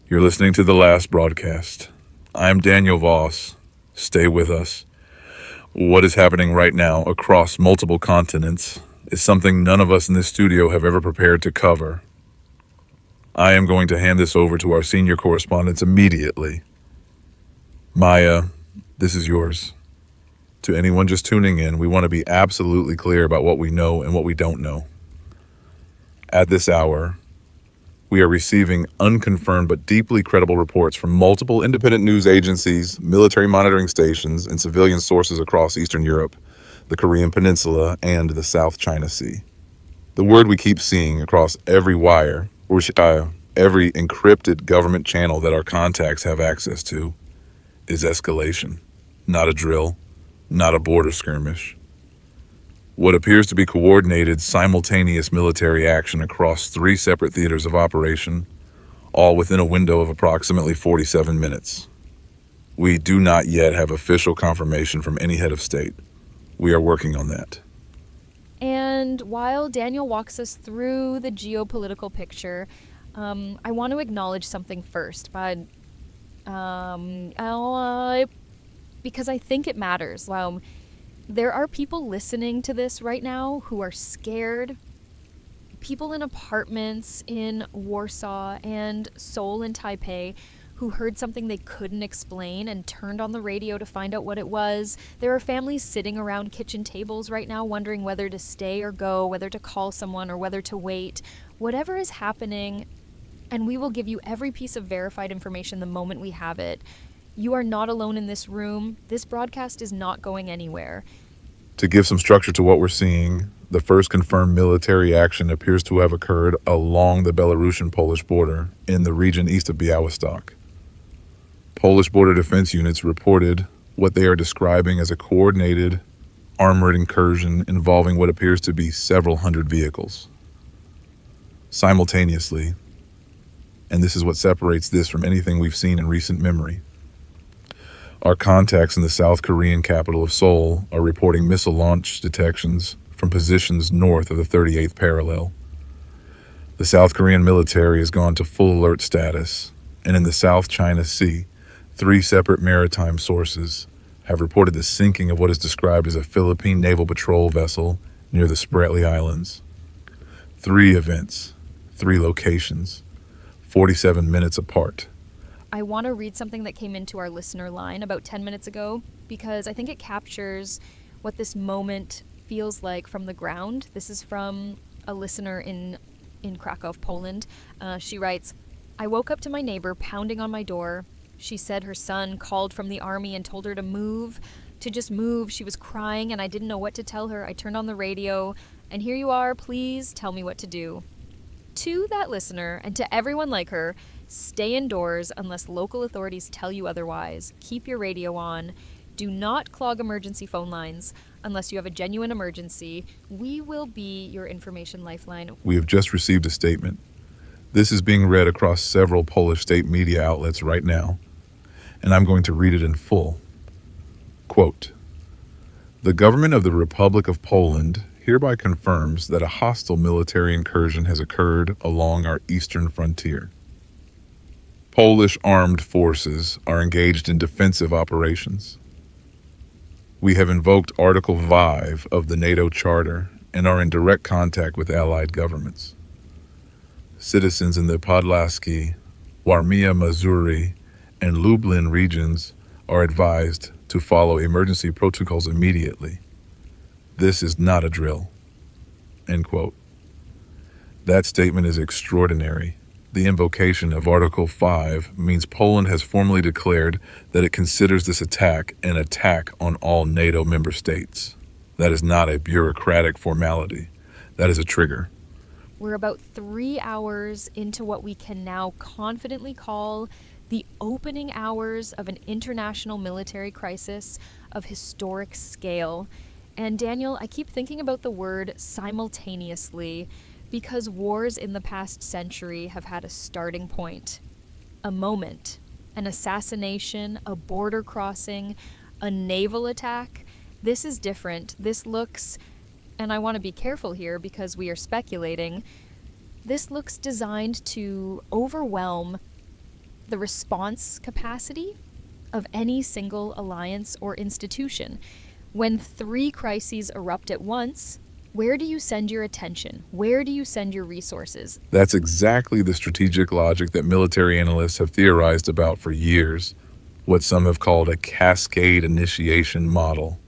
You're listening to the last broadcast. I'm Daniel Voss. Stay with us. What is happening right now across multiple continents is something none of us in this studio have ever prepared to cover. I am going to hand this over to our senior correspondents immediately. Maya, this is yours. To anyone just tuning in, we want to be absolutely clear about what we know and what we don't know. At this hour, we are receiving unconfirmed but deeply credible reports from multiple independent news agencies, military monitoring stations, and civilian sources across Eastern Europe, the Korean Peninsula, and the South China Sea. The word we keep seeing across every wire, or every encrypted government channel that our contacts have access to, is escalation. Not a drill, not a border skirmish. What appears to be coordinated, simultaneous military action across 3 separate theaters of operation, all within a window of approximately 47 minutes. We do not yet have official confirmation from any head of state. We are working on that. And while Daniel walks us through the geopolitical picture, I want to acknowledge something first, but because I think it matters. There are people listening to this right now who are scared. People in apartments in Warsaw and Seoul and Taipei who heard something they couldn't explain and turned on the radio to find out what it was. There are families sitting around kitchen tables right now wondering whether to stay or go, whether to call someone or whether to wait. Whatever is happening, and we will give you every piece of verified information the moment we have it. You are not alone in this room. This broadcast is not going anywhere. To give some structure to what we're seeing, the first confirmed military action appears to have occurred along the Belarusian-Polish border in the region east of Białystok. Polish border defense units reported what they are describing as a coordinated, armored incursion involving what appears to be several hundred vehicles. Simultaneously, and this is what separates this from anything we've seen in recent memory, our contacts in the South Korean capital of Seoul are reporting missile launch detections from positions north of the 38th parallel. The South Korean military has gone to full alert status, and in the South China Sea, 3 separate maritime sources have reported the sinking of what is described as a Philippine naval patrol vessel near the Spratly Islands. 3 events, 3 locations, 47 minutes apart. I want to read something that came into our listener line about 10 minutes ago because I think it captures what this moment feels like from the ground. This is from a listener in Krakow, Poland. She writes, "I woke up to my neighbor pounding on my door. She said her son called from the army and told her to just move. She was crying and I didn't know what to tell her. I turned on the radio and here you are, please tell me what to do." To that listener and to everyone like her, stay indoors unless local authorities tell you otherwise. Keep your radio on. Do not clog emergency phone lines unless you have a genuine emergency. We will be your information lifeline. We have just received a statement. This is being read across several Polish state media outlets right now, and I'm going to read it in full. Quote, "The government of the Republic of Poland hereby confirms that a hostile military incursion has occurred along our eastern frontier. Polish armed forces are engaged in defensive operations. We have invoked Article 5 of the NATO Charter and are in direct contact with allied governments. Citizens in the Podlaskie, Warmia Mazuri, and Lublin regions are advised to follow emergency protocols immediately. This is not a drill." End quote. That statement is extraordinary. The invocation of Article 5 means Poland has formally declared that it considers this attack an attack on all NATO member states. That is not a bureaucratic formality. That is a trigger. We're about 3 hours into what we can now confidently call the opening hours of an international military crisis of historic scale. And Daniel, I keep thinking about the word simultaneously because wars in the past century have had a starting point, a moment, an assassination, a border crossing, a naval attack. This is different. This looks, and I want to be careful here because we are speculating, this looks designed to overwhelm the response capacity of any single alliance or institution. When 3 crises erupt at once, where do you send your attention? Where do you send your resources? That's exactly the strategic logic that military analysts have theorized about for years, what some have called a cascade initiation model.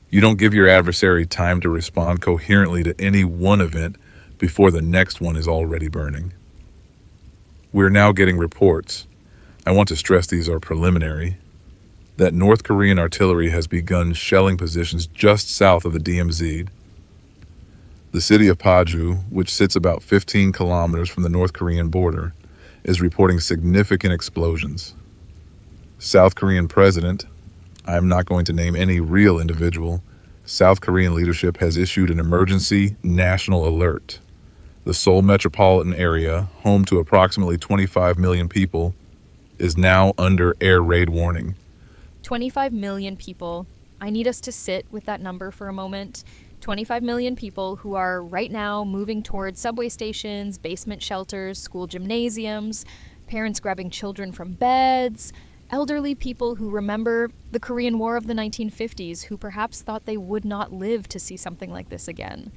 You don't give your adversary time to respond coherently to any one event before the next one is already burning. We're now getting reports, I want to stress these are preliminary, that North Korean artillery has begun shelling positions just south of the DMZ. The city of Paju, which sits about 15 kilometers from the North Korean border, is reporting significant explosions. South Korean president, I'm not going to name any real individual, South Korean leadership has issued an emergency national alert. The Seoul metropolitan area, home to approximately 25 million people, is now under air raid warning. 25 million people. I need us to sit with that number for a moment. 25 million people who are right now moving towards subway stations, basement shelters, school gymnasiums, parents grabbing children from beds, elderly people who remember the Korean War of the 1950s, who perhaps thought they would not live to see something like this again.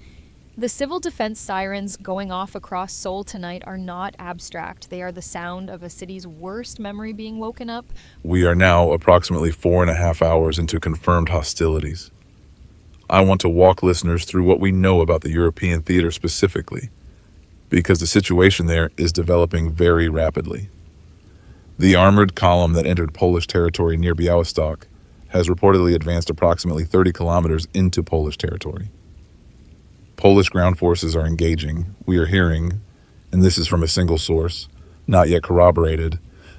The civil defense sirens going off across Seoul tonight are not abstract. They are the sound of a city's worst memory being woken up. We are now approximately 4.5 hours into confirmed hostilities. I want to walk listeners through what we know about the European theater specifically, because the situation there is developing very rapidly. The armored column that entered Polish territory near Białystok has reportedly advanced approximately 30 kilometers into Polish territory. Polish ground forces are engaging. We are hearing, and this is from a single source, not yet corroborated,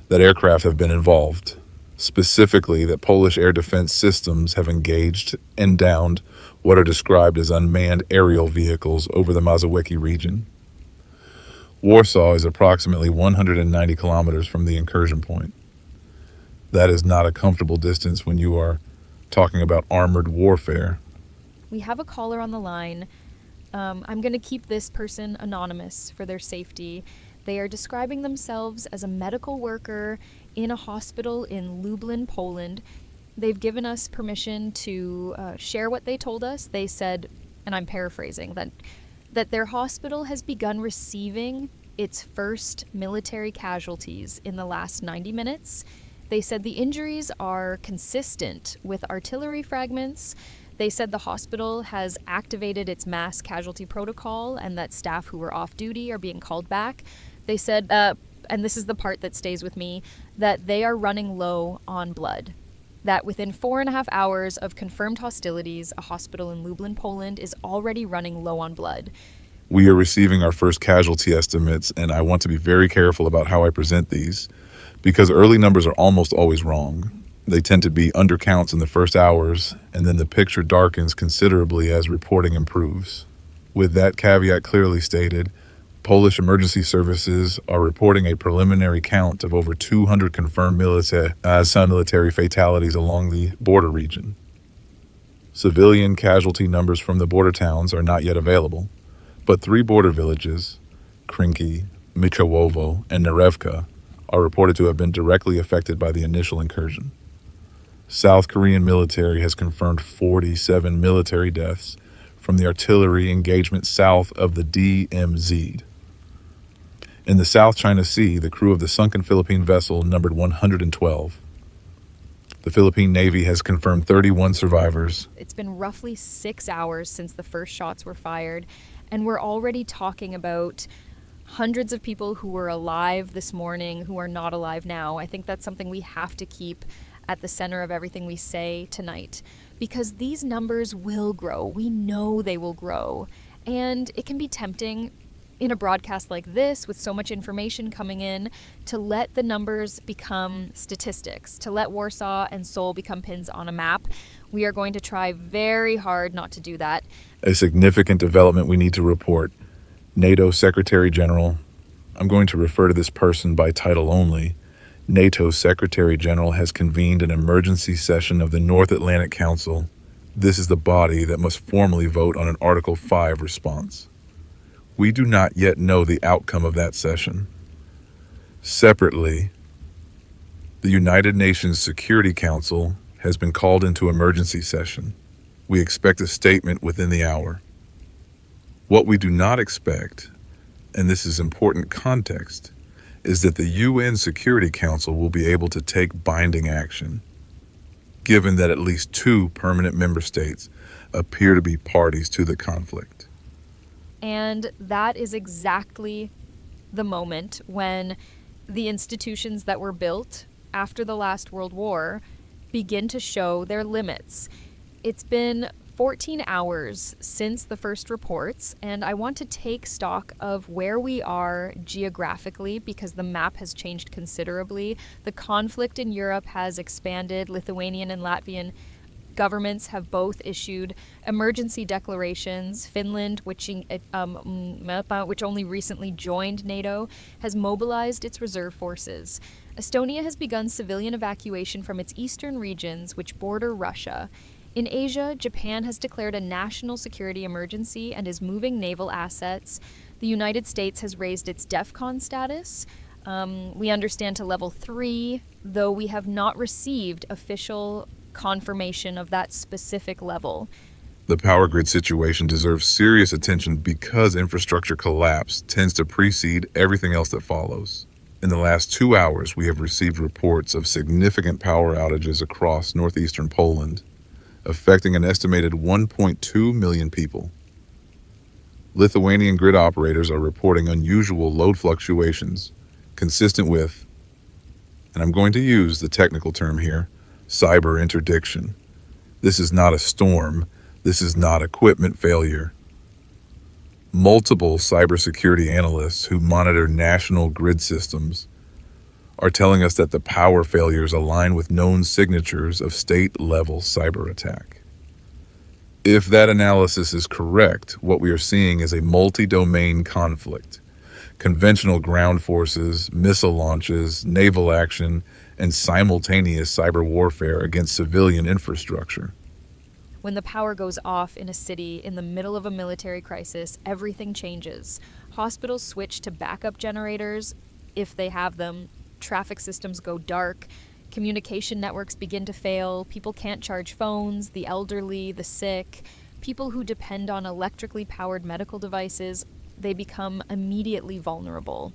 that aircraft have been involved. Specifically, that Polish air defense systems have engaged and downed what are described as unmanned aerial vehicles over the Mazowiecki region. Warsaw is approximately 190 kilometers from the incursion point. That is not a comfortable distance when you are talking about armored warfare. We have a caller on the line. I'm going to keep this person anonymous for their safety. They are describing themselves as a medical worker in a hospital in Lublin, Poland. They've given us permission to share what they told us. They said, and I'm paraphrasing, that their hospital has begun receiving its first military casualties in the last 90 minutes. They said the injuries are consistent with artillery fragments. They said the hospital has activated its mass casualty protocol and that staff who were off duty are being called back. They said, and this is the part that stays with me, that they are running low on blood. That within 4.5 hours of confirmed hostilities, a hospital in Lublin, Poland is already running low on blood. We are receiving our first casualty estimates, and I want to be very careful about how I present these, because early numbers are almost always wrong. They tend to be undercounts in the first hours, and then the picture darkens considerably as reporting improves. With that caveat clearly stated, Polish emergency services are reporting a preliminary count of over 200 confirmed military fatalities along the border region. Civilian casualty numbers from the border towns are not yet available, but 3 border villages, Krinki, Michałowo, and Narewka, are reported to have been directly affected by the initial incursion. South Korean military has confirmed 47 military deaths from the artillery engagement south of the DMZ. In the South China Sea, the crew of the sunken Philippine vessel numbered 112. The Philippine Navy has confirmed 31 survivors. It's been roughly 6 hours since the first shots were fired, and we're already talking about hundreds of people who were alive this morning who are not alive now. I think that's something we have to keep at the center of everything we say tonight, because these numbers will grow. We know they will grow. And it can be tempting in a broadcast like this, with so much information coming in, to let the numbers become statistics, to let Warsaw and Seoul become pins on a map. We are going to try very hard not to do that. A significant development we need to report. NATO Secretary General, I'm going to refer to this person by title only, NATO Secretary General has convened an emergency session of the North Atlantic Council. This is the body that must formally vote on an Article 5 response. We do not yet know the outcome of that session. Separately, The United Nations Security Council has been called into emergency session. We expect a statement within the hour. What we do not expect, and this is important context, is that the UN Security Council will be able to take binding action, given that at least 2 permanent member states appear to be parties to the conflict. And that is exactly the moment when the institutions that were built after the last World War begin to show their limits. It's been 14 hours since the first reports, and I want to take stock of where we are geographically because the map has changed considerably. The conflict in Europe has expanded. Lithuanian and Latvian governments have both issued emergency declarations. Finland, which only recently joined NATO, has mobilized its reserve forces. Estonia has begun civilian evacuation from its eastern regions, which border Russia. In Asia, Japan has declared a national security emergency and is moving naval assets. The United States has raised its DEFCON status. We understand to level 3, though we have not received official confirmation of that specific level. The power grid situation deserves serious attention because infrastructure collapse tends to precede everything else that follows. In the last 2 hours, we have received reports of significant power outages across northeastern Poland, affecting an estimated 1.2 million people. Lithuanian grid operators are reporting unusual load fluctuations, consistent with, and I'm going to use the technical term here, cyber interdiction. This is not a storm. This is not equipment failure. Multiple cybersecurity analysts who monitor national grid systems are telling us that the power failures align with known signatures of state-level cyber attack. If that analysis is correct, what we are seeing is a multi-domain conflict. Conventional ground forces, missile launches, naval action, and simultaneous cyber warfare against civilian infrastructure. When the power goes off in a city in the middle of a military crisis, everything changes. Hospitals switch to backup generators, if they have them. Traffic systems go dark. Communication networks begin to fail. People can't charge phones, the elderly, the sick. People who depend on electrically powered medical devices, they become immediately vulnerable.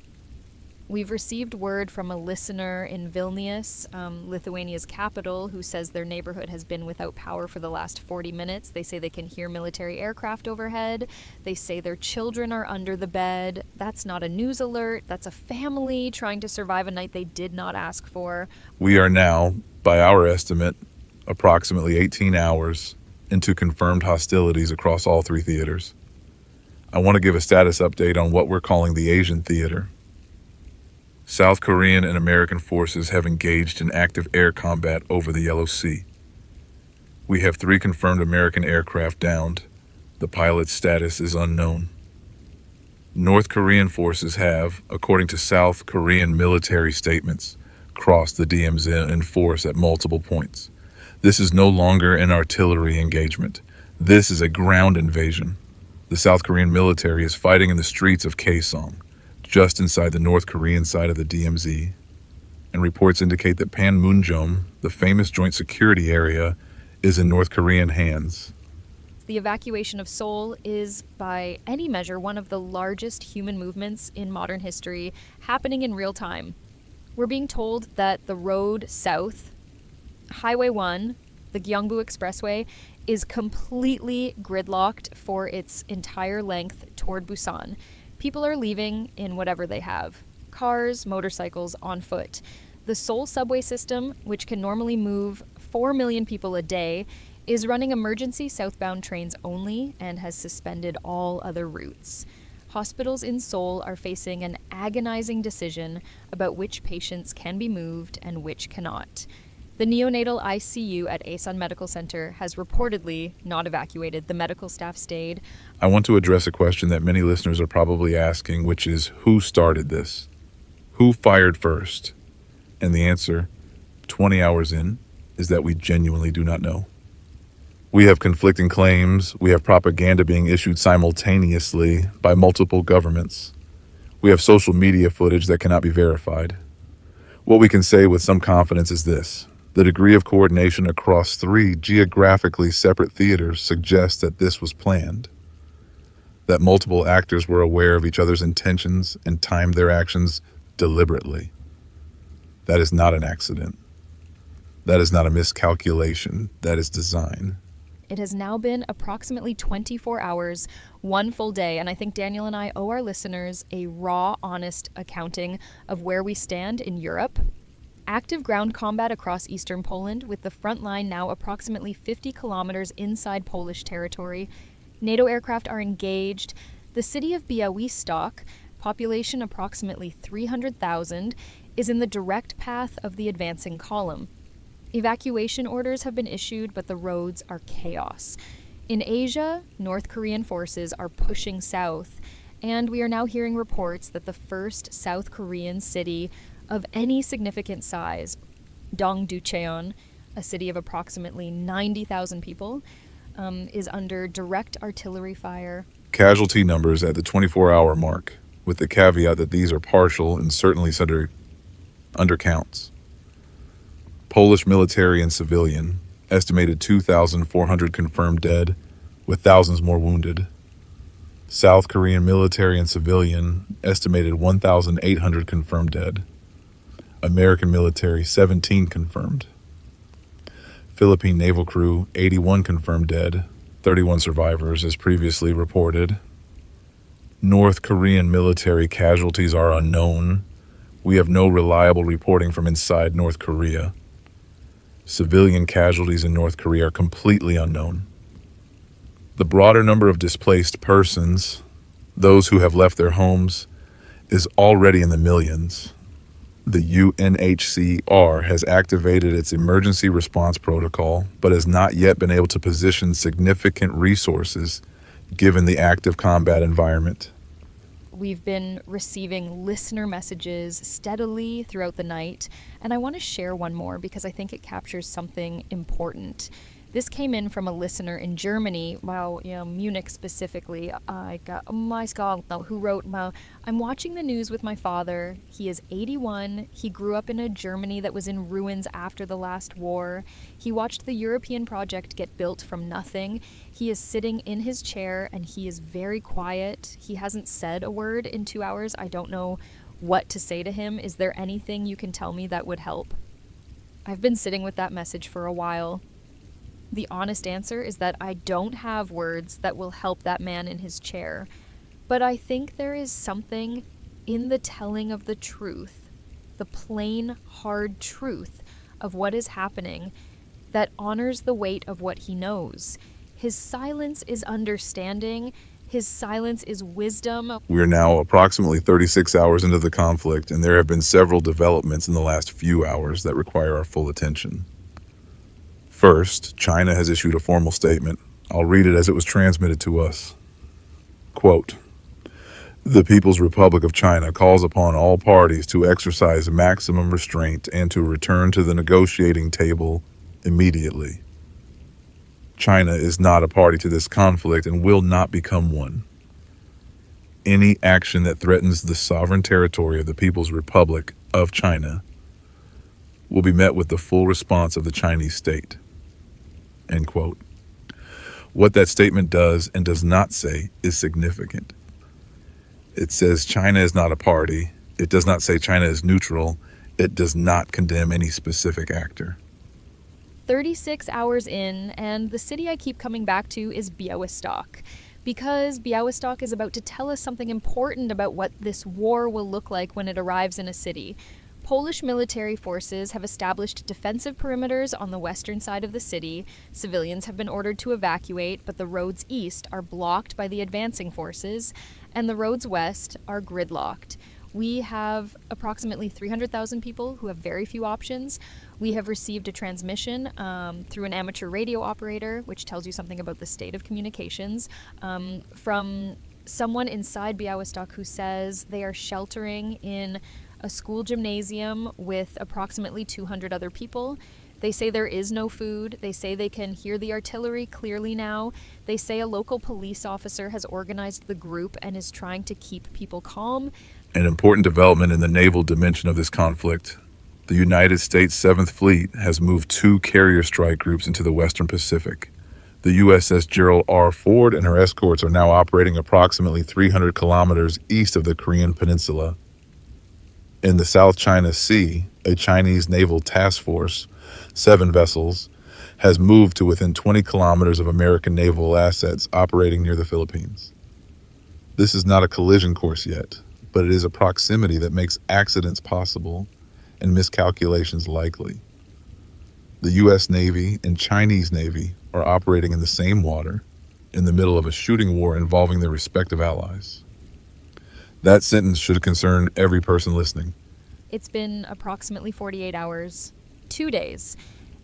We've received word from a listener in Vilnius, Lithuania's capital, who says their neighborhood has been without power for the last 40 minutes. They say they can hear military aircraft overhead. They say their children are under the bed. That's not a news alert. That's a family trying to survive a night they did not ask for. We are now, by our estimate, approximately 18 hours into confirmed hostilities across all 3 theaters. I want to give a status update on what we're calling the Asian theater. South Korean and American forces have engaged in active air combat over the Yellow Sea. We have 3 confirmed American aircraft downed. The pilot's status is unknown. North Korean forces have, according to South Korean military statements, crossed the DMZ in force at multiple points. This is no longer an artillery engagement. This is a ground invasion. The South Korean military is fighting in the streets of Kaesong, just inside the North Korean side of the DMZ, and reports indicate that Panmunjom, the famous joint security area, is in North Korean hands. The evacuation of Seoul is, by any measure, one of the largest human movements in modern history, happening in real time. We're being told that the road south, Highway 1, the Gyeongbu Expressway, is completely gridlocked for its entire length toward Busan. People are leaving in whatever they have. Cars, motorcycles, on foot. The Seoul subway system, which can normally move 4 million people a day, is running emergency southbound trains only and has suspended all other routes. Hospitals in Seoul are facing an agonizing decision about which patients can be moved and which cannot. The neonatal ICU at Asan Medical Center has reportedly not evacuated. The medical staff stayed. I want to address a question that many listeners are probably asking, which is, who started this? Who fired first? And the answer, 20 hours in, is that we genuinely do not know. We have conflicting claims. We have propaganda being issued simultaneously by multiple governments. We have social media footage that cannot be verified. What we can say with some confidence is this. The degree of coordination across 3 geographically separate theaters suggests that this was planned, that multiple actors were aware of each other's intentions and timed their actions deliberately. That is not an accident. That is not a miscalculation. That is design. It has now been approximately 24 hours, one full day, and I think Daniel and I owe our listeners a raw, honest accounting of where we stand in Europe. Active ground combat across eastern Poland, with the front line now approximately 50 kilometers inside Polish territory. NATO aircraft are engaged. The city of Białystok, population approximately 300,000, is in the direct path of the advancing column. Evacuation orders have been issued, but the roads are chaos. In Asia, North Korean forces are pushing south, and we are now hearing reports that the first South Korean city of any significant size, Dongducheon, a city of approximately 90,000 people, is under direct artillery fire. Casualty numbers at the 24-hour mark, with the caveat that these are partial and certainly undercounts. Polish military and civilian, estimated 2,400 confirmed dead, with thousands more wounded. South Korean military and civilian, estimated 1,800 confirmed dead. American military, 17 confirmed. Philippine naval crew, 81 confirmed dead, 31 survivors as previously reported. North Korean military casualties are unknown. We have no reliable reporting from inside North Korea. Civilian casualties in North Korea are completely unknown. The broader number of displaced persons, those who have left their homes, is already in the millions. The UNHCR has activated its emergency response protocol, but has not yet been able to position significant resources given the active combat environment. We've been receiving listener messages steadily throughout the night, and I want to share one more because I think it captures something important. This came in from a listener in Germany, Munich specifically. Who wrote, I'm watching the news with my father. He is 81. He grew up in a Germany that was in ruins after the last war. He watched the European project get built from nothing. He is sitting in his chair and he is very quiet. He hasn't said a word in 2 hours. I don't know what to say to him. Is there anything you can tell me that would help? I've been sitting with that message for a while. The honest answer is that I don't have words that will help that man in his chair. But I think there is something in the telling of the truth, the plain, hard truth of what is happening, that honors the weight of what he knows. His silence is understanding. His silence is wisdom. We are now approximately 36 hours into the conflict, and there have been several developments in the last few hours that require our full attention. First, China has issued a formal statement. I'll read it as it was transmitted to us. Quote, "The People's Republic of China calls upon all parties to exercise maximum restraint and to return to the negotiating table immediately. China is not a party to this conflict and will not become one. Any action that threatens the sovereign territory of the People's Republic of China will be met with the full response of the Chinese state." End quote. What that statement does and does not say is significant. It says China is not a party. It does not say China is neutral. It does not condemn any specific actor. 36 hours in, and the city I keep coming back to is Białystok, because Białystok is about to tell us something important about what this war will look like when it arrives in a city. Polish military forces have established defensive perimeters on the western side of the city. Civilians have been ordered to evacuate, but the roads east are blocked by the advancing forces, and the roads west are gridlocked. We have approximately 300,000 people who have very few options. We have received a transmission through an amateur radio operator, which tells you something about the state of communications, from someone inside Białystok who says they are sheltering in a school gymnasium with approximately 200 other people. They say there is no food. They say they can hear the artillery clearly now. They say a local police officer has organized the group and is trying to keep people calm. An important development in the naval dimension of this conflict The United States 7th Fleet has moved 2 carrier strike groups into the Western Pacific. The USS Gerald R. Ford and her escorts are now operating approximately 300 kilometers east of the Korean Peninsula. In the South China Sea, a Chinese naval task force, 7 vessels, has moved to within 20 kilometers of American naval assets operating near the Philippines. This is not a collision course yet, but it is a proximity that makes accidents possible and miscalculations likely. The U.S. Navy and Chinese Navy are operating in the same water in the middle of a shooting war involving their respective allies. That sentence should concern every person listening. It's been approximately 48 hours, 2 days,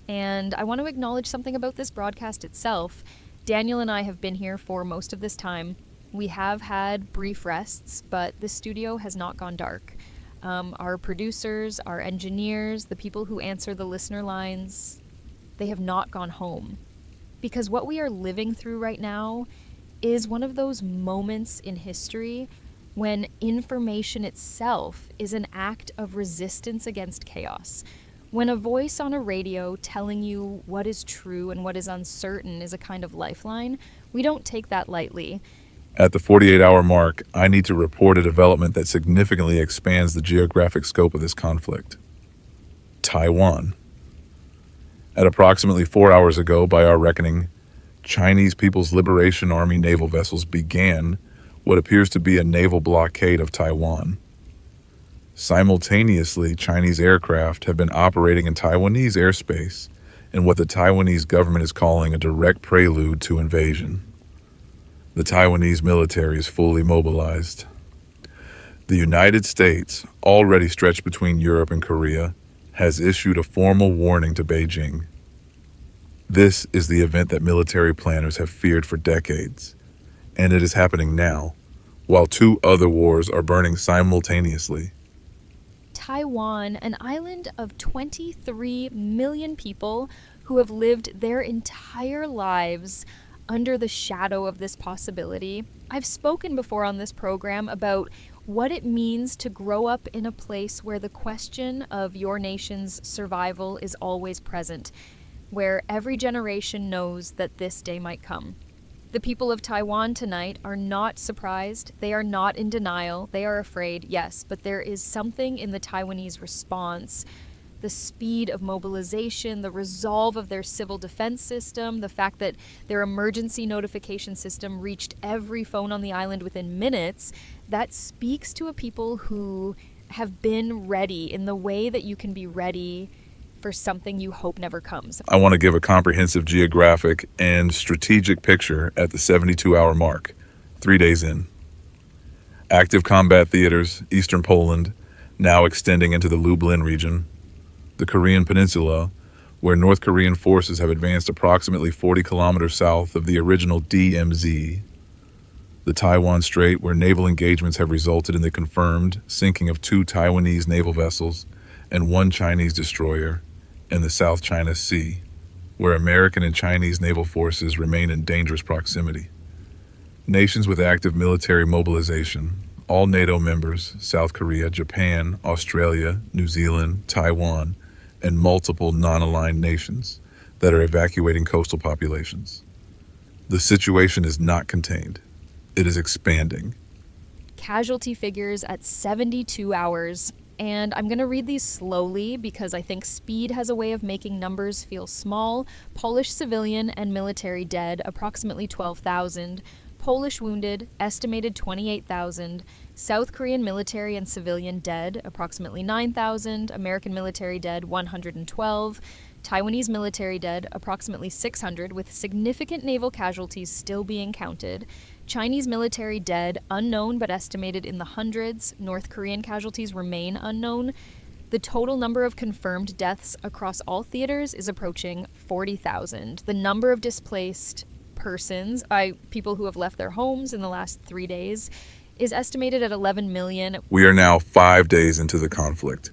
and I want to acknowledge something about this broadcast itself. Daniel and I have been here for most of this time. We have had brief rests, but the studio has not gone dark. Our producers, our engineers, the people who answer the listener lines, they have not gone home. Because what we are living through right now is one of those moments in history when information itself is an act of resistance against chaos. When a voice on a radio telling you what is true and what is uncertain is a kind of lifeline, we don't take that lightly. At the 48-hour mark, I need to report a development that significantly expands the geographic scope of this conflict. Taiwan. At approximately 4 hours ago, by our reckoning, Chinese People's Liberation Army naval vessels began what appears to be a naval blockade of Taiwan. Simultaneously, Chinese aircraft have been operating in Taiwanese airspace in what the Taiwanese government is calling a direct prelude to invasion. The Taiwanese military is fully mobilized. The United States, already stretched between Europe and Korea, has issued a formal warning to Beijing. This is the event that military planners have feared for decades, and it is happening now, while 2 other wars are burning simultaneously. Taiwan, an island of 23 million people who have lived their entire lives under the shadow of this possibility. I've spoken before on this program about what it means to grow up in a place where the question of your nation's survival is always present, where every generation knows that this day might come. The people of Taiwan tonight are not surprised. They are not in denial. They are afraid, yes, but there is something in the Taiwanese response. The speed of mobilization, the resolve of their civil defense system, the fact that their emergency notification system reached every phone on the island within minutes, that speaks to a people who have been ready in the way that you can be ready for something you hope never comes. I want to give a comprehensive geographic and strategic picture at the 72-hour mark, 3 days in. Active combat theaters, eastern Poland, now extending into the Lublin region. The Korean Peninsula, where North Korean forces have advanced approximately 40 kilometers south of the original DMZ. The Taiwan Strait, where naval engagements have resulted in the confirmed sinking of 2 Taiwanese naval vessels and 1 Chinese destroyer, and the South China Sea, where American and Chinese naval forces remain in dangerous proximity. Nations with active military mobilization, all NATO members, South Korea, Japan, Australia, New Zealand, Taiwan, and multiple non-aligned nations that are evacuating coastal populations. The situation is not contained. It is expanding. Casualty figures at 72 hours. And I'm going to read these slowly because I think speed has a way of making numbers feel small. Polish civilian and military dead, approximately 12,000. Polish wounded, estimated 28,000. South Korean military and civilian dead, approximately 9,000. American military dead, 112. Taiwanese military dead, approximately 600, with significant naval casualties still being counted. Chinese military dead, unknown but estimated in the hundreds. North Korean casualties remain unknown. The total number of confirmed deaths across all theaters is approaching 40,000. The number of displaced persons, people who have left their homes in the last 3 days, is estimated at 11 million. We are now 5 days into the conflict.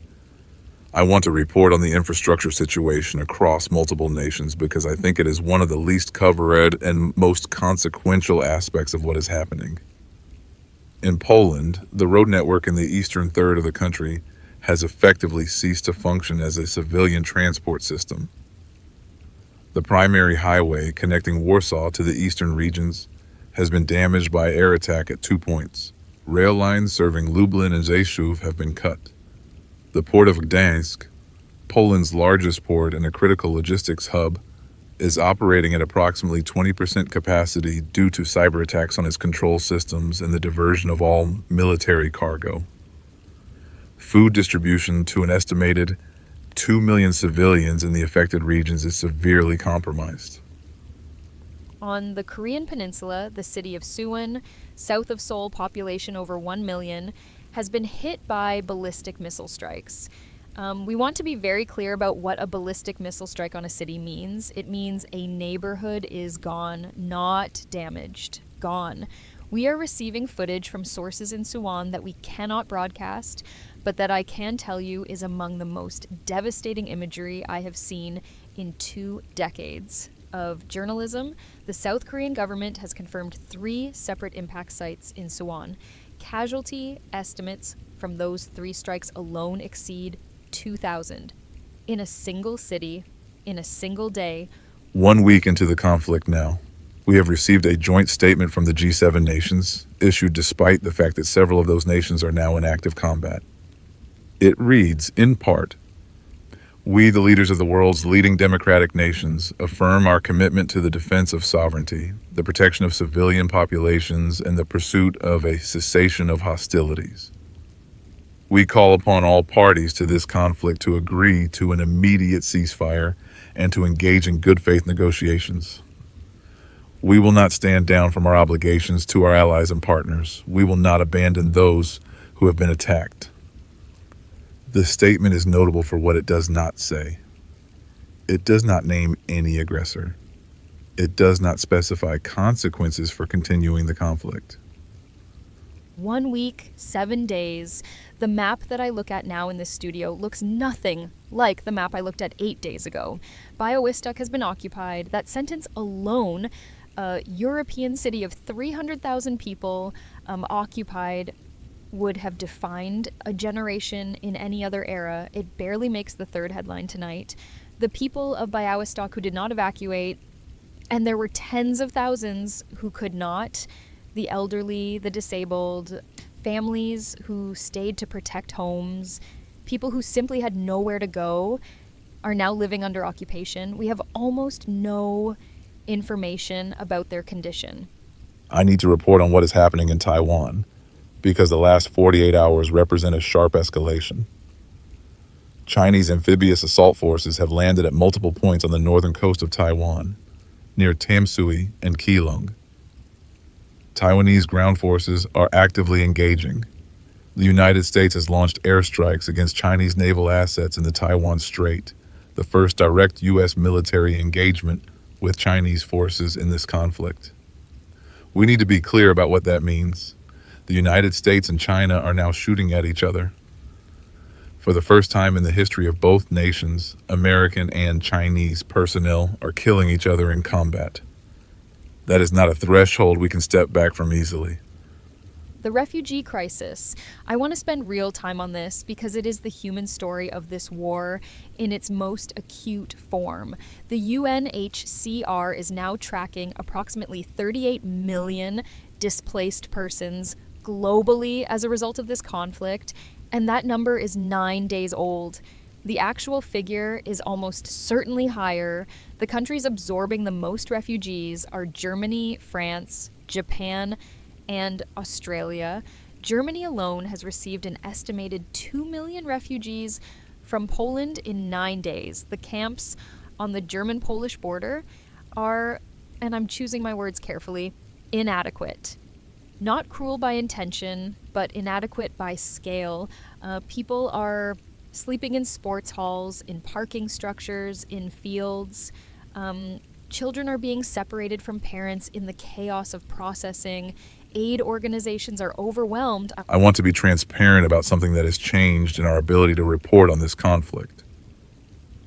I want to report on the infrastructure situation across multiple nations because I think it is one of the least covered and most consequential aspects of what is happening. In Poland, the road network in the eastern third of the country has effectively ceased to function as a civilian transport system. The primary highway connecting Warsaw to the eastern regions has been damaged by air attack at 2 points. Rail lines serving Lublin and Rzeszów have been cut. The port of Gdańsk, Poland's largest port and a critical logistics hub, is operating at approximately 20% capacity due to cyber attacks on its control systems and the diversion of all military cargo. Food distribution to an estimated 2 million civilians in the affected regions is severely compromised. On the Korean peninsula, the city of Suwon, south of Seoul, population over 1 million, has been hit by ballistic missile strikes. We want to be very clear about what a ballistic missile strike on a city means. It means a neighborhood is gone, not damaged, gone. We are receiving footage from sources in Suwon that we cannot broadcast, but that I can tell you is among the most devastating imagery I have seen in 2 decades of journalism. The South Korean government has confirmed 3 separate impact sites in Suwon. Casualty estimates from those 3 strikes alone exceed 2,000 in a single city, in a single day. 1 week into the conflict now, we have received a joint statement from the G7 nations, issued despite the fact that several of those nations are now in active combat. It reads, in part, "We, the leaders of the world's leading democratic nations, affirm our commitment to the defense of sovereignty, the protection of civilian populations, and the pursuit of a cessation of hostilities. We call upon all parties to this conflict to agree to an immediate ceasefire and to engage in good faith negotiations. We will not stand down from our obligations to our allies and partners. We will not abandon those who have been attacked." The statement is notable for what it does not say. It does not name any aggressor. It does not specify consequences for continuing the conflict. 1 week, 7 days. The map that I look at now in this studio looks nothing like the map I looked at 8 days ago. Białystok has been occupied. That sentence alone, a European city of 300,000 people occupied, would have defined a generation in any other era. It barely makes the 3rd headline tonight. The people of Białystok who did not evacuate, and there were tens of thousands who could not, the elderly, the disabled, families who stayed to protect homes, people who simply had nowhere to go, are now living under occupation. We have almost no information about their condition. I need to report on what is happening in Taiwan, because the last 48 hours represent a sharp escalation. Chinese amphibious assault forces have landed at multiple points on the northern coast of Taiwan, near Tamsui and Keelung. Taiwanese ground forces are actively engaging. The United States has launched airstrikes against Chinese naval assets in the Taiwan Strait, the first direct U.S. military engagement with Chinese forces in this conflict. We need to be clear about what that means. The United States and China are now shooting at each other. For the first time in the history of both nations, American and Chinese personnel are killing each other in combat. That is not a threshold we can step back from easily. The refugee crisis. I want to spend real time on this because it is the human story of this war in its most acute form. The UNHCR is now tracking approximately 38 million displaced persons globally as a result of this conflict, and that number is 9 days old. The actual figure is almost certainly higher. The countries absorbing the most refugees are Germany, France, Japan, and Australia. Germany alone has received an estimated 2 million refugees from Poland in 9 days. The camps on the German-Polish border are, and I'm choosing my words carefully, inadequate. Not cruel by intention, but inadequate by scale. People are sleeping in sports halls, in parking structures, in fields. Children are being separated from parents in the chaos of processing. Aid organizations are overwhelmed. I want to be transparent about something that has changed in our ability to report on this conflict.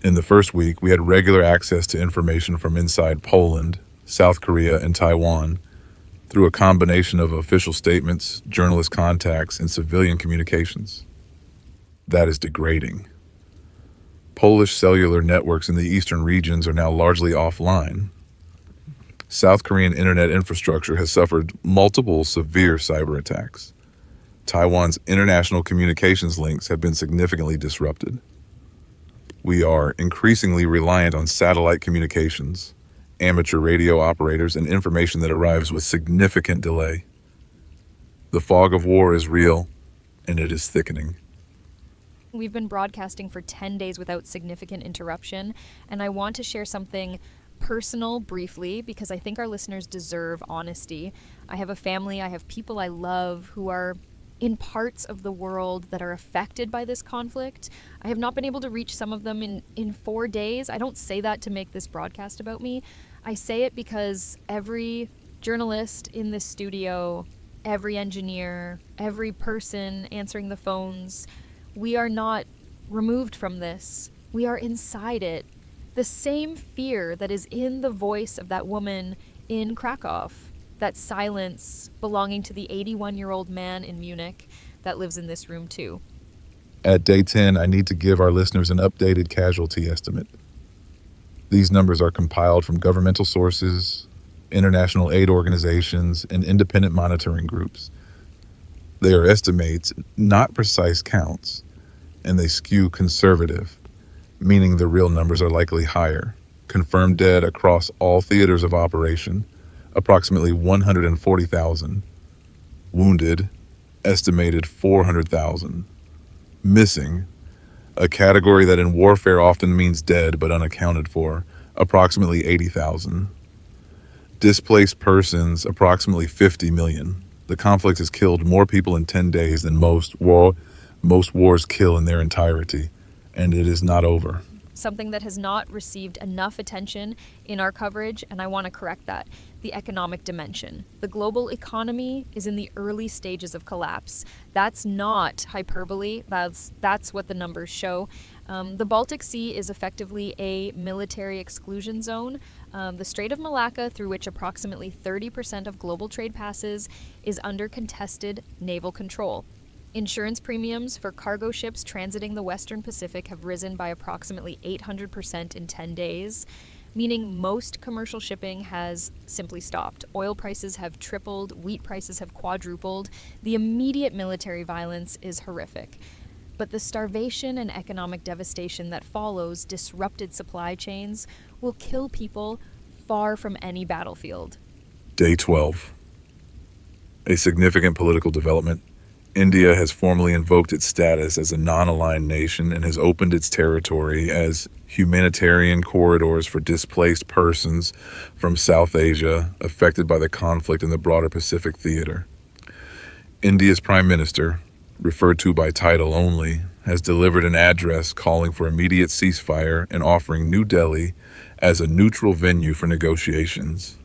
In the first week, we had regular access to information from inside Poland, South Korea, and Taiwan through a combination of official statements, journalist contacts, and civilian communications. That is degrading. Polish cellular networks in the eastern regions are now largely offline. South Korean internet infrastructure has suffered multiple severe cyber attacks. Taiwan's international communications links have been significantly disrupted. We are increasingly reliant on satellite communications, amateur radio operators, and information that arrives with significant delay. The fog of war is real, and it is thickening. We've been broadcasting for 10 days without significant interruption, and I want to share something personal briefly because I think our listeners deserve honesty. I have a family, I have people I love who are in parts of the world that are affected by this conflict. I have not been able to reach some of them in 4 days. I don't say that to make this broadcast about me. I say it because every journalist in this studio, every engineer, every person answering the phones, we are not removed from this. We are inside it. The same fear that is in the voice of that woman in Krakow, that silence belonging to the 81-year-old man in Munich that lives in this room too. At day 10, I need to give our listeners an updated casualty estimate. These numbers are compiled from governmental sources, international aid organizations, and independent monitoring groups. They are estimates, not precise counts, and they skew conservative, meaning the real numbers are likely higher. Confirmed dead across all theaters of operation, approximately 140,000. Wounded, estimated 400,000. Missing, a category that in warfare often means dead but unaccounted for, approximately 80,000. Displaced persons, approximately 50 million. The conflict has killed more people in 10 days than most wars kill in their entirety, and it is not over. Something that has not received enough attention in our coverage, and I want to correct that, the economic dimension. The global economy is in the early stages of collapse. That's not hyperbole, that's what the numbers show. The Baltic Sea is effectively a military exclusion zone. The Strait of Malacca, through which approximately 30% of global trade passes, is under contested naval control. Insurance premiums for cargo ships transiting the Western Pacific have risen by approximately 800% in 10 days, meaning most commercial shipping has simply stopped. Oil prices have tripled, wheat prices have quadrupled. The immediate military violence is horrific. But the starvation and economic devastation that follows disrupted supply chains will kill people far from any battlefield. Day 12. A significant political development. India has formally invoked its status as a non-aligned nation and has opened its territory as humanitarian corridors for displaced persons from South Asia affected by the conflict in the broader Pacific theater. India's Prime Minister, referred to by title only, has delivered an address calling for immediate ceasefire and offering New Delhi as a neutral venue for negotiations.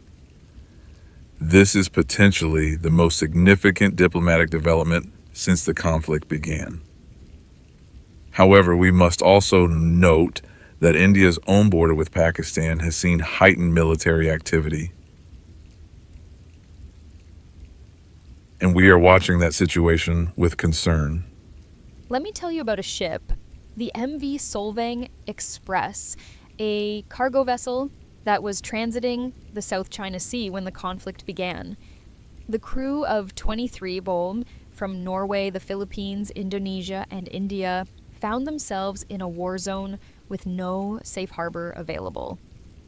This is potentially the most significant diplomatic development since the conflict began. However, we must also note that India's own border with Pakistan has seen heightened military activity. And we are watching that situation with concern. Let me tell you about a ship, the MV Solvang Express, a cargo vessel that was transiting the South China Sea when the conflict began. The crew of 23 Bohm from Norway, the Philippines, Indonesia, and India found themselves in a war zone with no safe harbor available.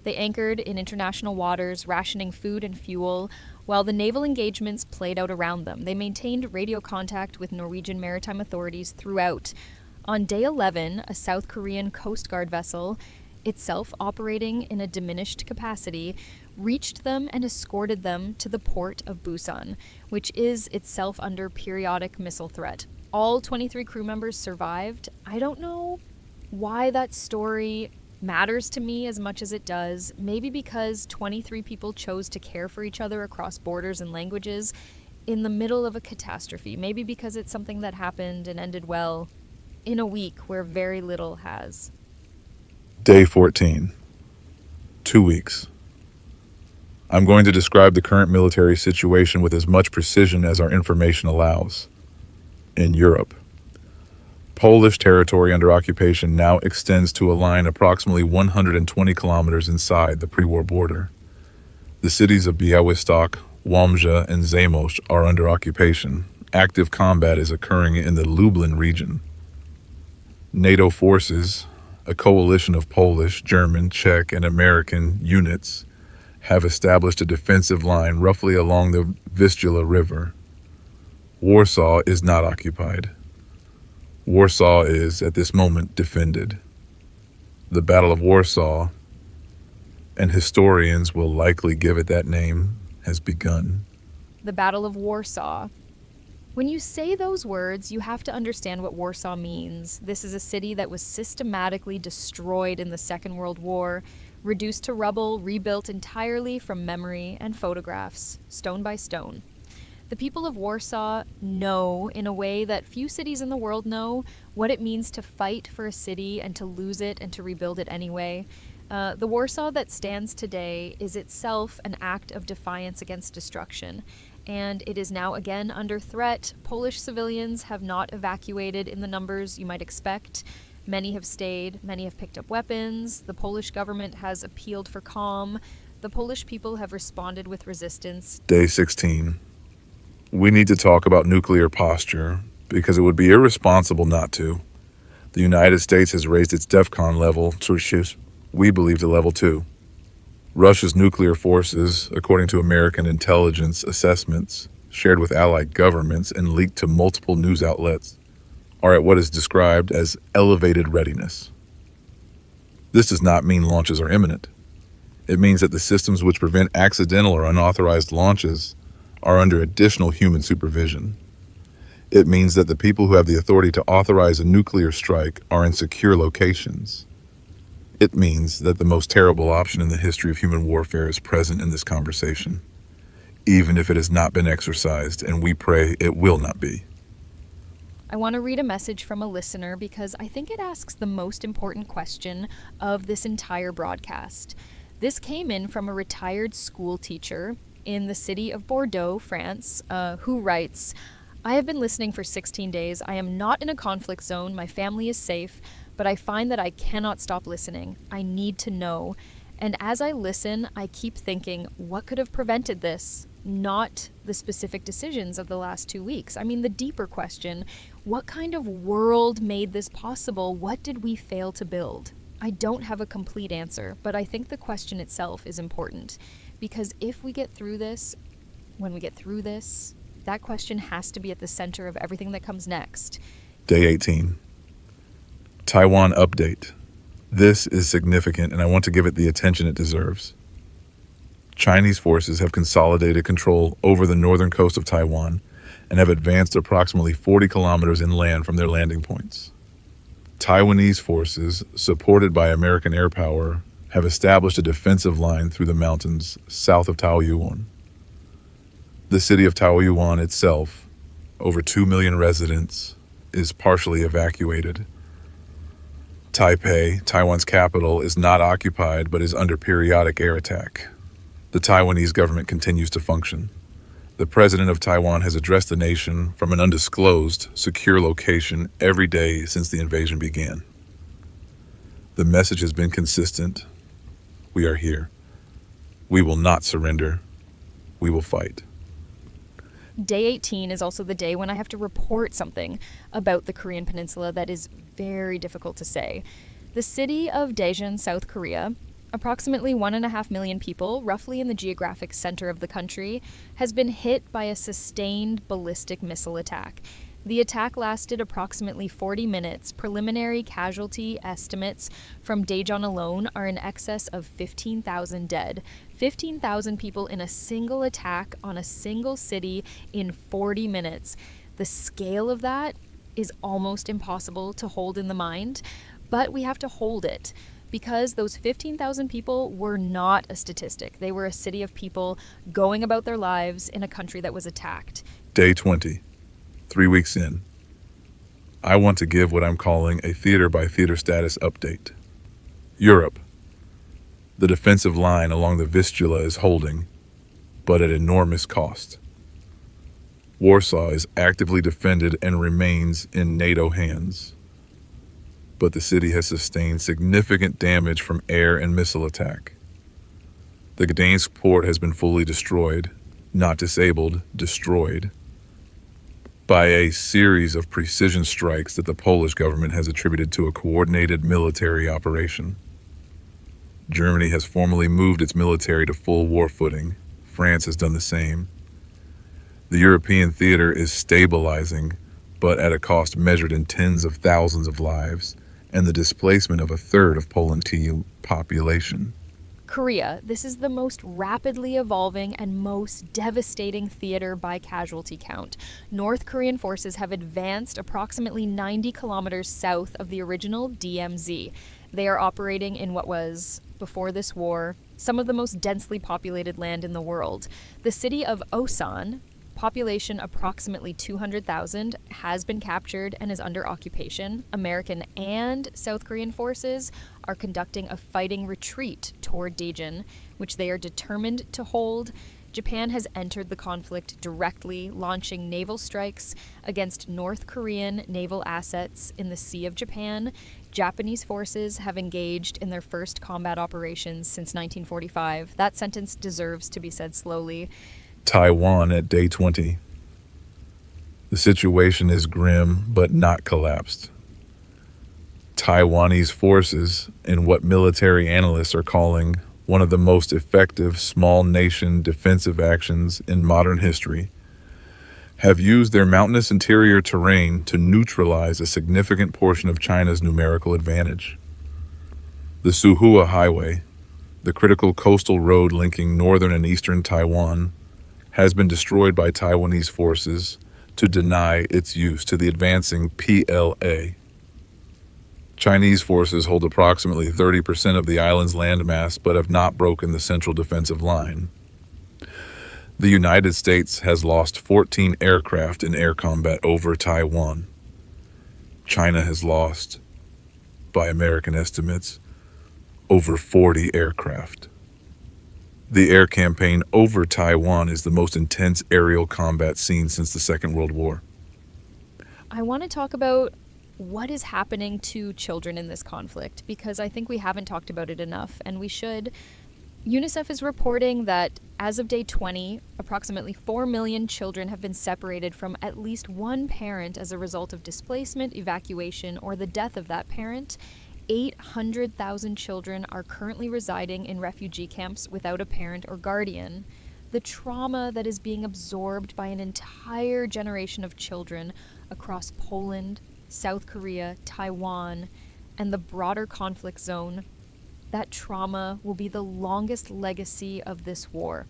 They anchored in international waters, rationing food and fuel, while the naval engagements played out around them. They maintained radio contact with Norwegian maritime authorities throughout. On day 11, a South Korean Coast Guard vessel, itself operating in a diminished capacity, reached them and escorted them to the port of Busan, which is itself under periodic missile threat. All 23 crew members survived. I don't know why that story matters to me as much as it does. Maybe because 23 people chose to care for each other across borders and languages in the middle of a catastrophe. Maybe because it's something that happened and ended well in a week where very little has. Day 14. 2 weeks. I'm going to describe the current military situation with as much precision as our information allows. In Europe, Polish territory under occupation now extends to a line approximately 120 kilometers inside the pre-war border. The cities of Białystok, Łomża, and Zamość are under occupation. Active combat is occurring in the Lublin region. NATO forces, a coalition of Polish, German, Czech, and American units, have established a defensive line roughly along the Vistula River. Warsaw is not occupied. Warsaw is, at this moment, defended. The Battle of Warsaw, and historians will likely give it that name, has begun. The Battle of Warsaw. When you say those words, you have to understand what Warsaw means. This is a city that was systematically destroyed in the Second World War, reduced to rubble, rebuilt entirely from memory and photographs, stone by stone. The people of Warsaw know, in a way that few cities in the world know, what it means to fight for a city and to lose it and to rebuild it anyway. The Warsaw that stands today is itself an act of defiance against destruction, and it is now again under threat. Polish civilians have not evacuated in the numbers you might expect. Many have stayed, many have picked up weapons. The Polish government has appealed for calm. The Polish people have responded with resistance. Day 16. We need to talk about nuclear posture because it would be irresponsible not to. The United States has raised its DEFCON level to, we believe, to level 2. Russia's nuclear forces, according to American intelligence assessments shared with allied governments and leaked to multiple news outlets, are at what is described as elevated readiness. This does not mean launches are imminent. It means that the systems which prevent accidental or unauthorized launches are under additional human supervision. It means that the people who have the authority to authorize a nuclear strike are in secure locations. It means that the most terrible option in the history of human warfare is present in this conversation, even if it has not been exercised, and we pray it will not be. I want to read a message from a listener because I think it asks the most important question of this entire broadcast. This came in from a retired school teacher in the city of Bordeaux, France, who writes, "I have been listening for 16 days. I am not in a conflict zone. My family is safe, but I find that I cannot stop listening. I need to know. And as I listen, I keep thinking, what could have prevented this? Not the specific decisions of the last 2 weeks. I mean, the deeper question, what kind of world made this possible? What did we fail to build?" I don't have a complete answer, but I think the question itself is important. Because if we get through this, when we get through this, that question has to be at the center of everything that comes next. Day 18. Taiwan update. This is significant, and I want to give it the attention it deserves. Chinese forces have consolidated control over the northern coast of Taiwan and have advanced approximately 40 kilometers inland from their landing points. Taiwanese forces, supported by American air power, have established a defensive line through the mountains south of Taoyuan. The city of Taoyuan itself, over 2 million residents, is partially evacuated. Taipei, Taiwan's capital, is not occupied but is under periodic air attack. The Taiwanese government continues to function. The president of Taiwan has addressed the nation from an undisclosed, secure location every day since the invasion began. The message has been consistent. We are here. We will not surrender. We will fight. Day 18 is also the day when I have to report something about the Korean Peninsula that is very difficult to say. The city of Daejeon, South Korea, approximately 1.5 million people, roughly in the geographic center of the country, has been hit by a sustained ballistic missile attack. The attack lasted approximately 40 minutes. Preliminary casualty estimates from Daejeon alone are in excess of 15,000 dead. 15,000 people in a single attack on a single city in 40 minutes. The scale of that is almost impossible to hold in the mind, but we have to hold it because those 15,000 people were not a statistic. They were a city of people going about their lives in a country that was attacked. Day 20. 3 weeks in, I want to give what I'm calling a theater-by-theater status update. Europe. The defensive line along the Vistula is holding, but at enormous cost. Warsaw is actively defended and remains in NATO hands. but the city has sustained significant damage from air and missile attack. The Gdansk port has been fully destroyed, not disabled, destroyed, by a series of precision strikes that the Polish government has attributed to a coordinated military operation. Germany has formally moved its military to full war footing. France has done the same. The European theater is stabilizing, but at a cost measured in tens of thousands of lives, and the displacement of a third of Poland's population. Korea, this is the most rapidly evolving and most devastating theater by casualty count. North Korean forces have advanced approximately 90 kilometers south of the original DMZ. They are operating in what was, before this war, some of the most densely populated land in the world. The city of Osan, population approximately 200,000, has been captured and is under occupation. American and South Korean forces are conducting a fighting retreat toward Daejeon, which they are determined to hold. Japan has entered the conflict directly, launching naval strikes against North Korean naval assets in the Sea of Japan. Japanese forces have engaged in their first combat operations since 1945. That sentence deserves to be said slowly. Taiwan at day 20. The situation is grim, but not collapsed. Taiwanese forces, in what military analysts are calling one of the most effective small nation defensive actions in modern history, have used their mountainous interior terrain to neutralize a significant portion of China's numerical advantage. The Suhua Highway, the critical coastal road linking northern and eastern Taiwan, has been destroyed by Taiwanese forces to deny its use to the advancing PLA. Chinese forces hold approximately 30% of the island's landmass but have not broken the central defensive line. The United States has lost 14 aircraft in air combat over Taiwan. China has lost, by American estimates, over 40 aircraft. The air campaign over Taiwan is the most intense aerial combat seen since the Second World War. I want to talk about what is happening to children in this conflict, because I think we haven't talked about it enough, and we should. UNICEF is reporting that as of day 20, approximately 4 million children have been separated from at least one parent as a result of displacement, evacuation, or the death of that parent. 800,000 children are currently residing in refugee camps without a parent or guardian. The trauma that is being absorbed by an entire generation of children across Poland, South Korea, Taiwan, and the broader conflict zone, that trauma will be the longest legacy of this war.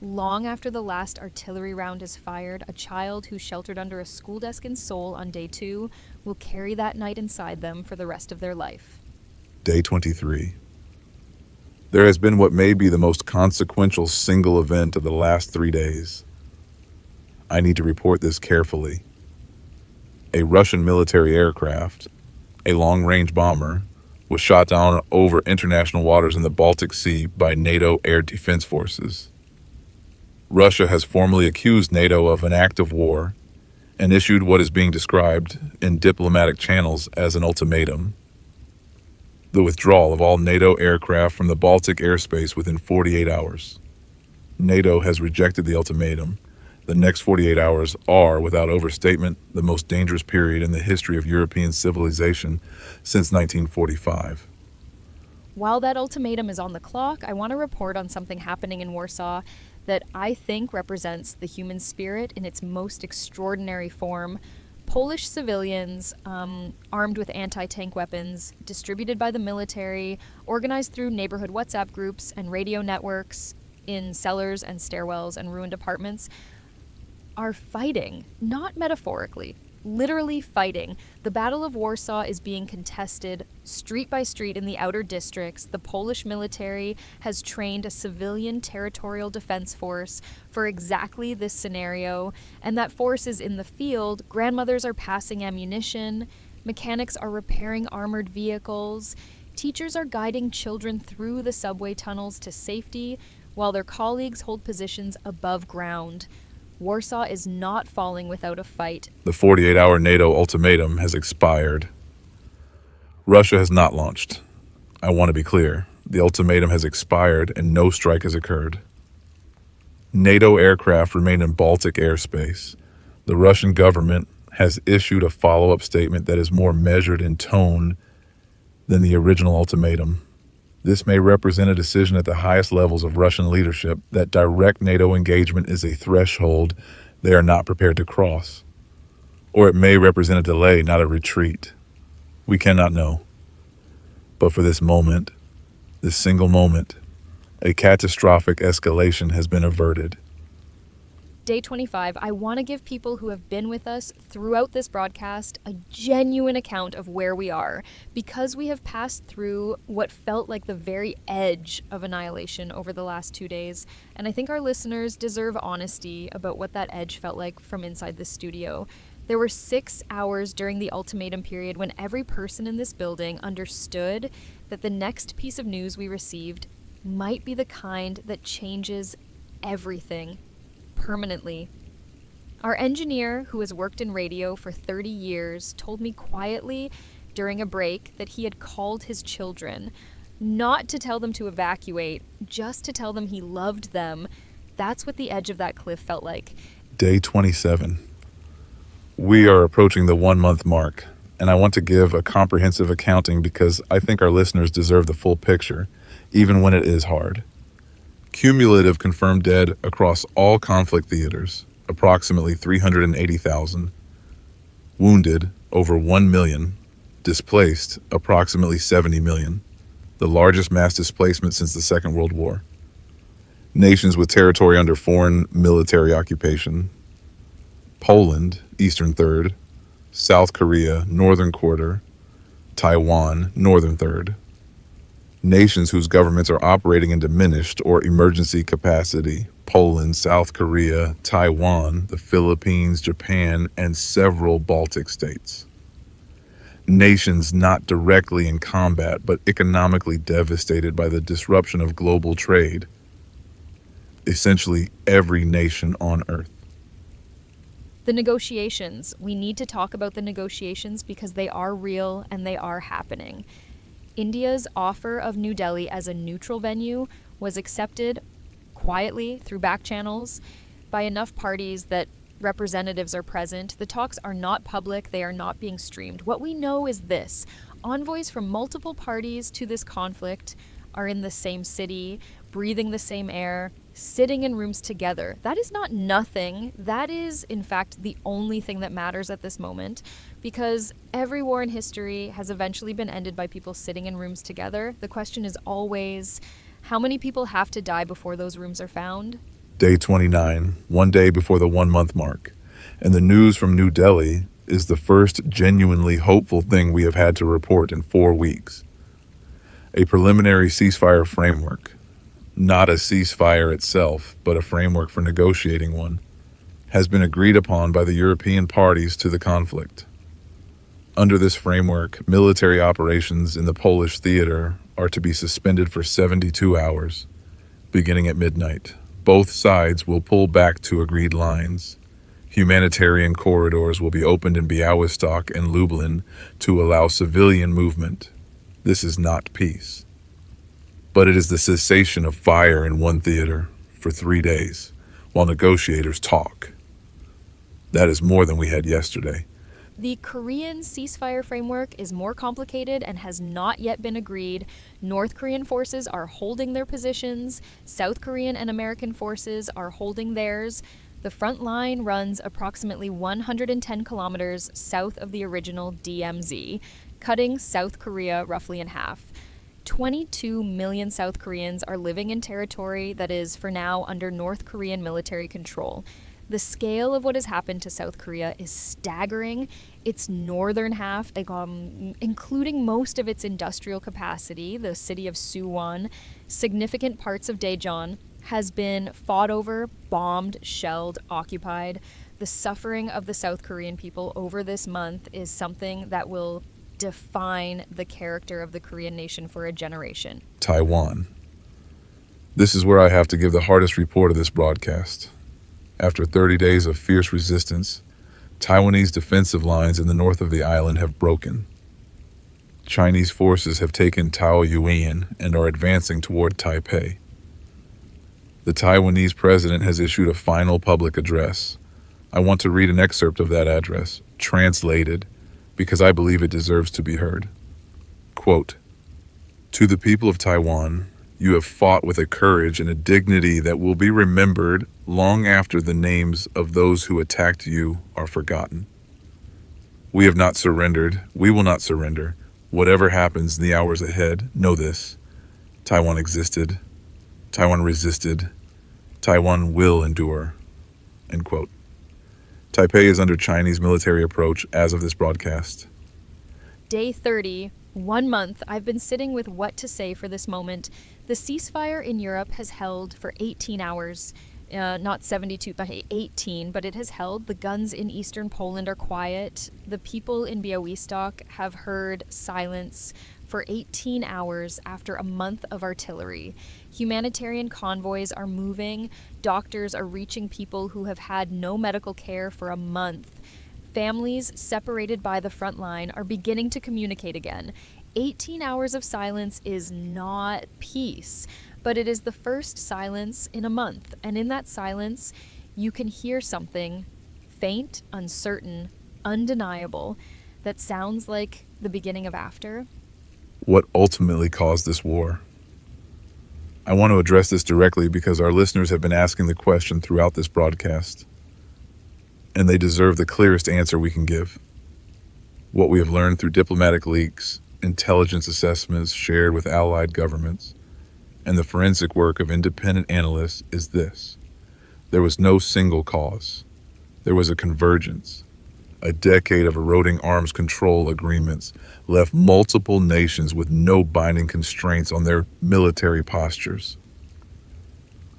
Long after the last artillery round is fired, a child who sheltered under a school desk in Seoul on day 2 will carry that night inside them for the rest of their life. Day 23. There has been what may be the most consequential single event of the last 3 days. I need to report this carefully. A Russian military aircraft, a long-range bomber, was shot down over international waters in the Baltic Sea by NATO air defense forces. Russia has formally accused NATO of an act of war and issued what is being described in diplomatic channels as an ultimatum: the withdrawal of all NATO aircraft from the Baltic airspace within 48 hours. NATO has rejected the ultimatum. The next 48 hours are, without overstatement, the most dangerous period in the history of European civilization since 1945. While that ultimatum is on the clock, I want to report on something happening in Warsaw that I think represents the human spirit in its most extraordinary form. Polish civilians, armed with anti-tank weapons, distributed by the military, organized through neighborhood WhatsApp groups and radio networks in cellars and stairwells and ruined apartments, are fighting, not metaphorically, literally fighting. The Battle of Warsaw is being contested street by street in the outer districts. The Polish military has trained a civilian territorial defense force for exactly this scenario, and that force is in the field. Grandmothers are passing ammunition, mechanics are repairing armored vehicles, teachers are guiding children through the subway tunnels to safety, while their colleagues hold positions above ground. Warsaw is not falling without a fight. The 48-hour NATO ultimatum has expired. Russia has not launched. I want to be clear. The ultimatum has expired and no strike has occurred. NATO aircraft remain in Baltic airspace. The Russian government has issued a follow-up statement that is more measured in tone than the original ultimatum. This may represent a decision at the highest levels of Russian leadership that direct NATO engagement is a threshold they are not prepared to cross. Or it may represent a delay, not a retreat. We cannot know. But for this moment, this single moment, a catastrophic escalation has been averted. Day 25, I want to give people who have been with us throughout this broadcast a genuine account of where we are, because we have passed through what felt like the very edge of annihilation over the last 2 days, and I think our listeners deserve honesty about what that edge felt like from inside this studio. There were 6 hours during the ultimatum period when every person in this building understood that the next piece of news we received might be the kind that changes everything permanently. Our engineer, who has worked in radio for 30 years, told me quietly during a break that he had called his children, not to tell them to evacuate, just to tell them he loved them. That's what the edge of that cliff felt like. Day 27. We are approaching the 1-month mark, and I want to give a comprehensive accounting because I think our listeners deserve the full picture, even when it is hard. Cumulative confirmed dead across all conflict theaters, approximately 380,000. Wounded, over 1 million. Displaced, approximately 70 million. The largest mass displacement since the Second World War. Nations with territory under foreign military occupation. Poland, Eastern Third. South Korea, Northern Quarter. Taiwan, Northern Third. Nations whose governments are operating in diminished or emergency capacity: Poland, South Korea, Taiwan, the Philippines, Japan, and several Baltic states. Nations not directly in combat, but economically devastated by the disruption of global trade. Essentially every nation on Earth. The negotiations. We need to talk about the negotiations because they are real and they are happening. India's offer of New Delhi as a neutral venue was accepted quietly through back channels by enough parties that representatives are present. The talks are not public. They are not being streamed. What we know is this: envoys from multiple parties to this conflict are in the same city, breathing the same air, sitting in rooms together. That is not nothing. That is, in fact, the only thing that matters at this moment, because every war in history has eventually been ended by people sitting in rooms together. The question is always, how many people have to die before those rooms are found? Day 29, 1 day before the 1-month mark, and the news from New Delhi is the first genuinely hopeful thing we have had to report in 4 weeks. A preliminary ceasefire framework. Not a ceasefire itself, but a framework for negotiating one, has been agreed upon by the European parties to the conflict. Under this framework, military operations in the Polish theater are to be suspended for 72 hours, beginning at midnight. Both sides will pull back to agreed lines. Humanitarian corridors will be opened in Białystok and Lublin to allow civilian movement. This is not peace. But it is the cessation of fire in one theater for 3 days, while negotiators talk. That is more than we had yesterday. The Korean ceasefire framework is more complicated and has not yet been agreed. North Korean forces are holding their positions. South Korean and American forces are holding theirs. The front line runs approximately 110 kilometers south of the original DMZ, cutting South Korea roughly in half. 22 million South Koreans are living in territory that is, for now, under North Korean military control. The scale of what has happened to South Korea is staggering. Its northern half, including most of its industrial capacity, the city of Suwon, significant parts of Daejeon, has been fought over, bombed, shelled, occupied. The suffering of the South Korean people over this month is something that will define the character of the Korean nation for a generation. Taiwan. This is where I have to give the hardest report of this broadcast. After 30 days of fierce resistance, Taiwanese defensive lines in the north of the island have broken. Chinese forces have taken Taoyuan and are advancing toward Taipei. The Taiwanese president has issued a final public address. I want to read an excerpt of that address, translated, because I believe it deserves to be heard. Quote, "To the people of Taiwan, you have fought with a courage and a dignity that will be remembered long after the names of those who attacked you are forgotten. We have not surrendered. We will not surrender. Whatever happens in the hours ahead, know this. Taiwan existed. Taiwan resisted. Taiwan will endure." End quote. Taipei is under Chinese military approach as of this broadcast. Day 30, 1 month, I've been sitting with what to say for this moment. The ceasefire in Europe has held for 18 hours. Not 72, but 18, but it has held. The guns in eastern Poland are quiet. The people in Białystok have heard silence for 18 hours after a month of artillery. Humanitarian convoys are moving. Doctors are reaching people who have had no medical care for a month. Families separated by the front line are beginning to communicate again. 18 hours of silence is not peace, but it is the first silence in a month. And in that silence, you can hear something faint, uncertain, undeniable that sounds like the beginning of after. What ultimately caused this war? I want to address this directly because our listeners have been asking the question throughout this broadcast, and they deserve the clearest answer we can give. What we have learned through diplomatic leaks, intelligence assessments shared with allied governments, and the forensic work of independent analysts is this. There was no single cause. There was a convergence. A decade of eroding arms control agreements left multiple nations with no binding constraints on their military postures.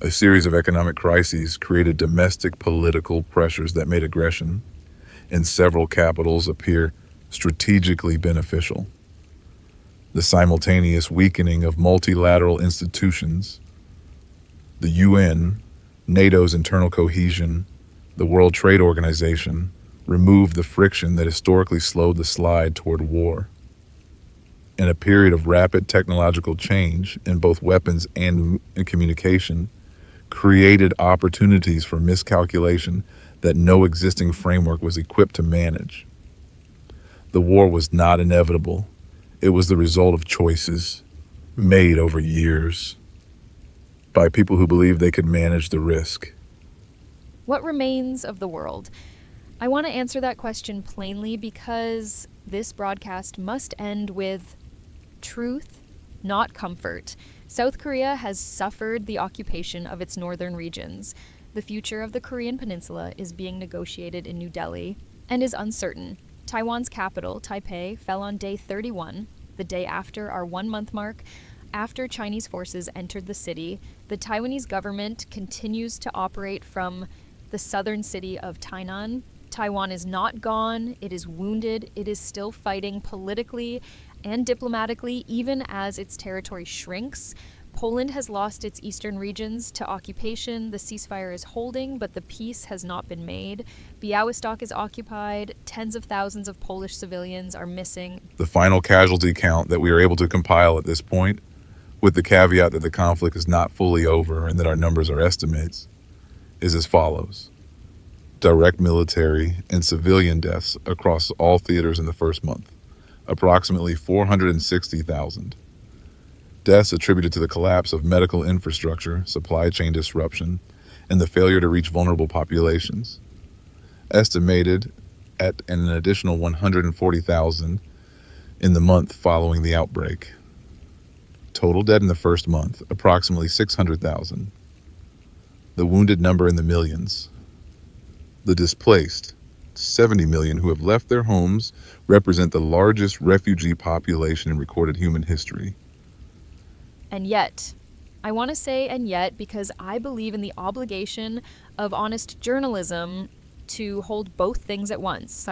A series of economic crises created domestic political pressures that made aggression in several capitals appear strategically beneficial. The simultaneous weakening of multilateral institutions, the UN, NATO's internal cohesion, the World Trade Organization, removed the friction that historically slowed the slide toward war. In a period of rapid technological change in both weapons and in communication, created opportunities for miscalculation that no existing framework was equipped to manage. The war was not inevitable. It was the result of choices made over years by people who believed they could manage the risk. What remains of the world? I want to answer that question plainly because this broadcast must end with truth, not comfort. South Korea has suffered the occupation of its northern regions. The future of the Korean peninsula is being negotiated in New Delhi and is uncertain. Taiwan's capital, Taipei, fell on day 31, the day after our 1-month mark. After Chinese forces entered the city, the Taiwanese government continues to operate from the southern city of Tainan. Taiwan is not gone, it is wounded, it is still fighting politically and diplomatically, even as its territory shrinks. Poland has lost its eastern regions to occupation. The ceasefire is holding, but the peace has not been made. Białystok is occupied. Tens of thousands of Polish civilians are missing. The final casualty count that we are able to compile at this point, with the caveat that the conflict is not fully over and that our numbers are estimates, is as follows. Direct military and civilian deaths across all theaters in the first month, approximately 460,000. Deaths attributed to the collapse of medical infrastructure, supply chain disruption, and the failure to reach vulnerable populations. Estimated at an additional 140,000 in the month following the outbreak. Total dead in the first month, approximately 600,000. The wounded number in the millions. The displaced, 70 million who have left their homes, represent the largest refugee population in recorded human history. And yet, I want to say and yet because I believe in the obligation of honest journalism to hold both things at once.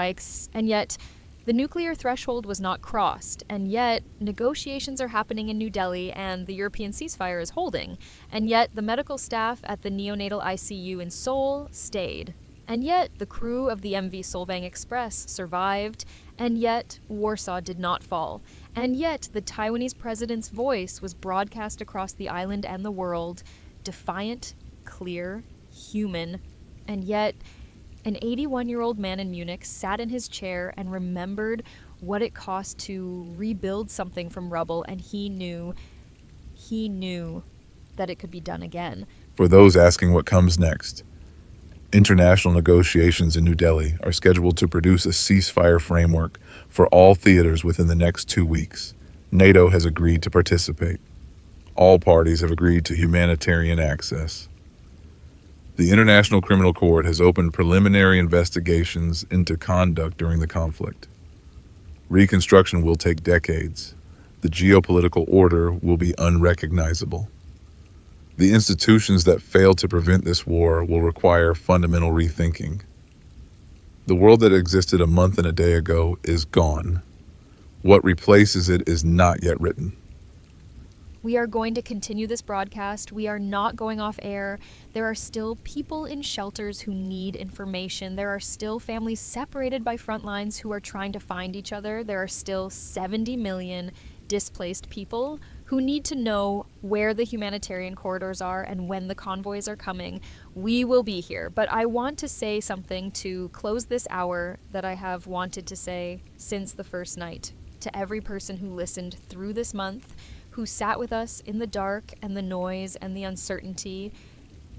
And yet, the nuclear threshold was not crossed, and yet negotiations are happening in New Delhi and the European ceasefire is holding, and yet the medical staff at the neonatal ICU in Seoul stayed. And yet, the crew of the MV Solvang Express survived, and yet, Warsaw did not fall. And yet, the Taiwanese president's voice was broadcast across the island and the world, defiant, clear, human. And yet, an 81-year-old man in Munich sat in his chair and remembered what it cost to rebuild something from rubble, and he knew that it could be done again. For those asking what comes next, international negotiations in New Delhi are scheduled to produce a ceasefire framework for all theaters within the next 2 weeks. NATO has agreed to participate. All parties have agreed to humanitarian access. The International Criminal Court has opened preliminary investigations into conduct during the conflict. Reconstruction will take decades. The geopolitical order will be unrecognizable. The institutions that fail to prevent this war will require fundamental rethinking. The world that existed a month and a day ago is gone. What replaces it is not yet written. We are going to continue this broadcast. We are not going off air. There are still people in shelters who need information. There are still families separated by front lines who are trying to find each other. There are still 70 million displaced people who need to know where the humanitarian corridors are and when the convoys are coming. We will be here. But I want to say something to close this hour that I have wanted to say since the first night. To every person who listened through this month, who sat with us in the dark and the noise and the uncertainty.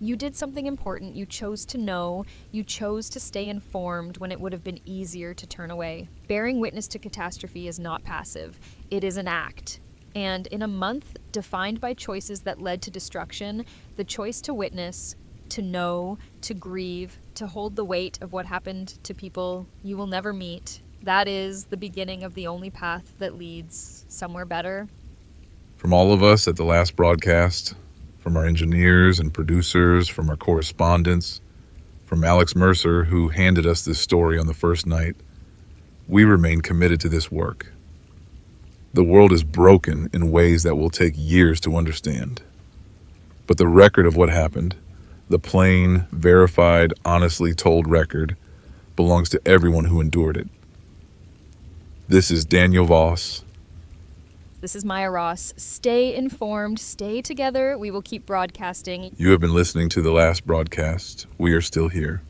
You did something important. You chose to know. You chose to stay informed when it would have been easier to turn away. Bearing witness to catastrophe is not passive. It is an act. And in a month defined by choices that led to destruction, the choice to witness, to know, to grieve, to hold the weight of what happened to people you will never meet, that is the beginning of the only path that leads somewhere better. From all of us at the last broadcast, from our engineers and producers, from our correspondents, from Alex Mercer, who handed us this story on the first night, we remain committed to this work. The world is broken in ways that will take years to understand. But the record of what happened, the plain, verified, honestly told record, belongs to everyone who endured it. This is Daniel Voss. This is Maya Ross. Stay informed, stay together. We will keep broadcasting. You have been listening to the last broadcast. We are still here.